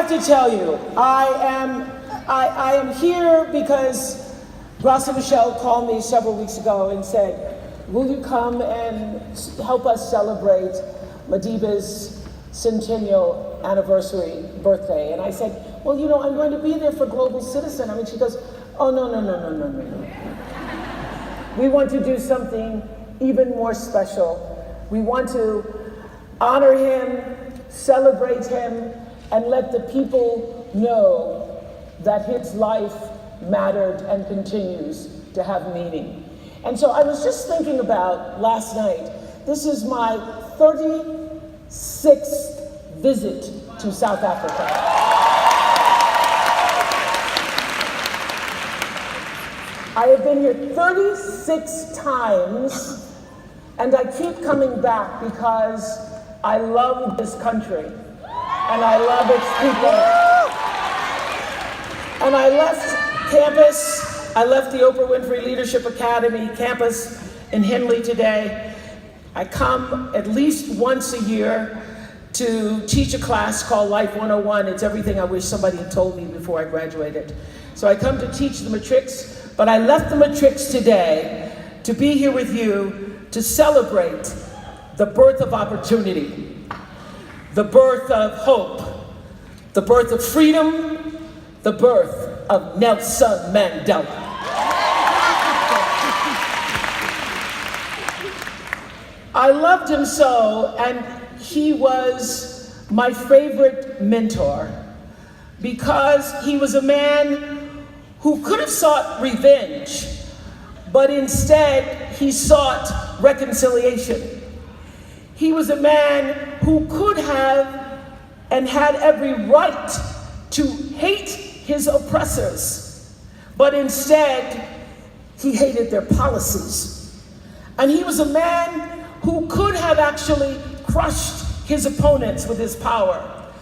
have to tell you, I am here because Graça Michelle called me several weeks ago and said, will you come and help us celebrate Madiba's centennial anniversary birthday? And I said, well, you know, I'm going to be there for Global Citizen. I mean, she goes, oh, no. We want to do something even more special. We want to honor him, celebrate him, and let the people know that his life mattered and continues to have meaning. And so I was just thinking about last night, this is my 36th visit to South Africa. I have been here 36 times, and I keep coming back because I love this country, and I love its people. And I left campus, I left the Oprah Winfrey Leadership Academy campus in Henley today. I come at least once a year to teach a class called Life 101. It's everything I wish somebody had told me before I graduated. So I come to teach the matrics, but I left the matrics today to be here with you to celebrate the birth of opportunity, the birth of hope, the birth of freedom, the birth of Nelson Mandela. I loved him so, and he was my favorite mentor because he was a man who could have sought revenge, but instead he sought reconciliation. He was a man who could have and had every right to hate his oppressors, but instead he hated their policies. And he was a man who could have actually crushed his opponents with his power,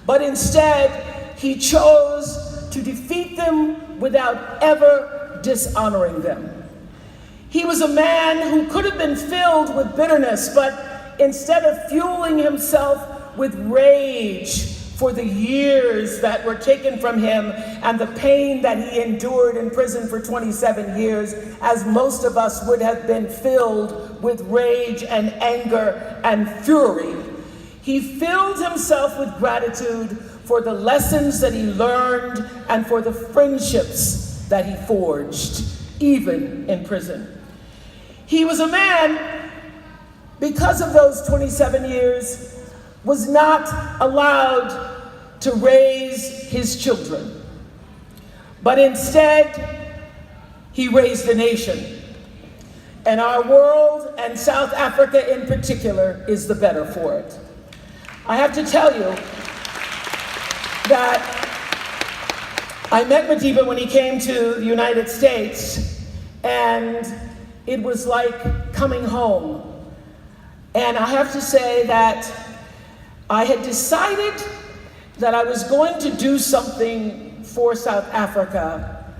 but instead he chose to defeat them without ever dishonoring them. He was a man who could have been filled with bitterness, but instead of fueling himself with rage for the years that were taken from him and the pain that he endured in prison for 27 years, as most of us would have been filled with rage and anger and fury, he filled himself with gratitude for the lessons that he learned and for the friendships that he forged, even in prison. He was a man, because of those 27 years, was not allowed to raise his children, but instead he raised a nation. And our world, and South Africa in particular, is the better for it. I have to tell you that I met Madiba when he came to the United States, and it was like coming home. And I have to say that I had decided that I was going to do something for South Africa.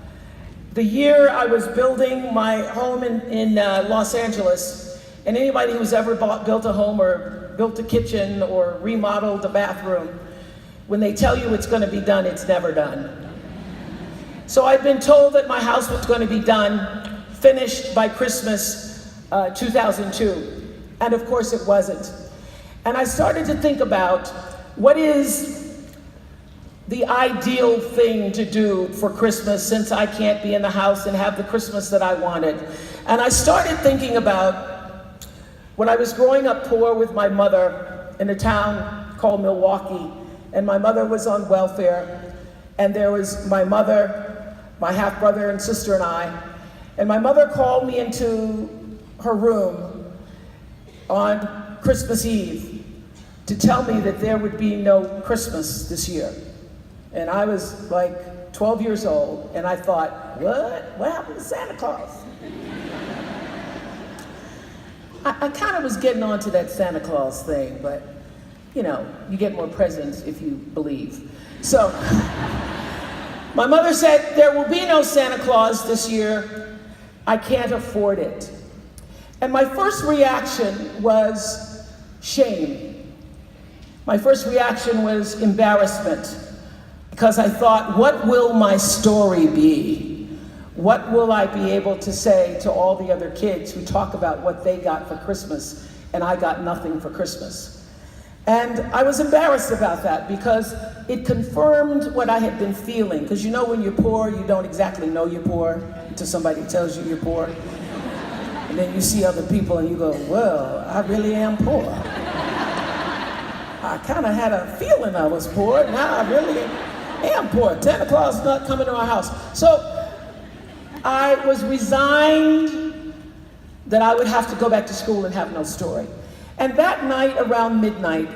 The year I was building my home in Los Angeles, and anybody who's ever built a home or built a kitchen or remodeled a bathroom, when they tell you it's going to be done, it's never done. So I'd been told that my house was going to be done, finished by Christmas 2002. And of course it wasn't. And I started to think about what is the ideal thing to do for Christmas, since I can't be in the house and have the Christmas that I wanted. And I started thinking about when I was growing up poor with my mother in a town called Milwaukee, and my mother was on welfare, and there was my mother, my half-brother and sister and I, and my mother called me into her room on Christmas Eve to tell me that there would be no Christmas this year. And I was like 12 years old, and I thought, what happened to Santa Claus? I kind of was getting onto that Santa Claus thing, but you know, you get more presents if you believe. So my mother said, there will be no Santa Claus this year. I can't afford it. And my first reaction was shame. My first reaction was embarrassment. because I thought, what will my story be? What will I be able to say to all the other kids who talk about what they got for Christmas and I got nothing for Christmas? And I was embarrassed about that because it confirmed what I had been feeling. Because you know when you're poor, you don't exactly know you're poor until somebody tells you you're poor. And then you see other people and you go, well, I really am poor. I kind of had a feeling I was poor, now I really am poor. Santa Claus is not coming to our house. So I was resigned that I would have to go back to school and have no story. And that night around midnight,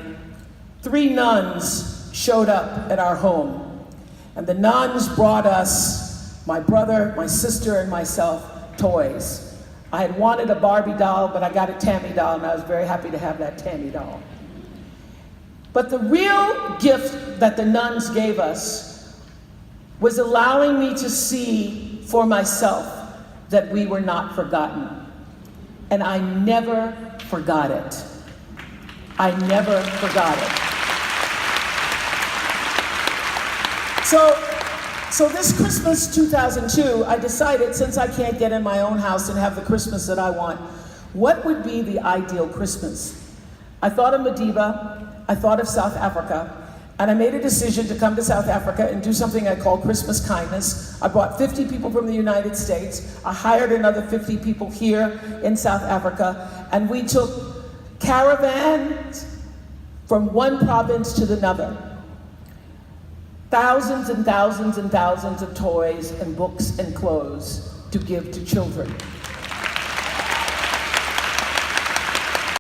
3 nuns showed up at our home. And the nuns brought us, my brother, my sister, and myself, toys. I had wanted a Barbie doll, but I got a Tammy doll, and I was very happy to have that Tammy doll. But the real gift that the nuns gave us was allowing me to see for myself that we were not forgotten. And I never forgot it. I never forgot it. So this Christmas 2002, I decided, since I can't get in my own house and have the Christmas that I want, what would be the ideal Christmas? I thought of Madiba, I thought of South Africa, and I made a decision to come to South Africa and do something I call Christmas kindness. I brought 50 people from the United States. I hired another 50 people here in South Africa, and we took caravans from one province to another. Thousands and thousands and thousands of toys and books and clothes to give to children.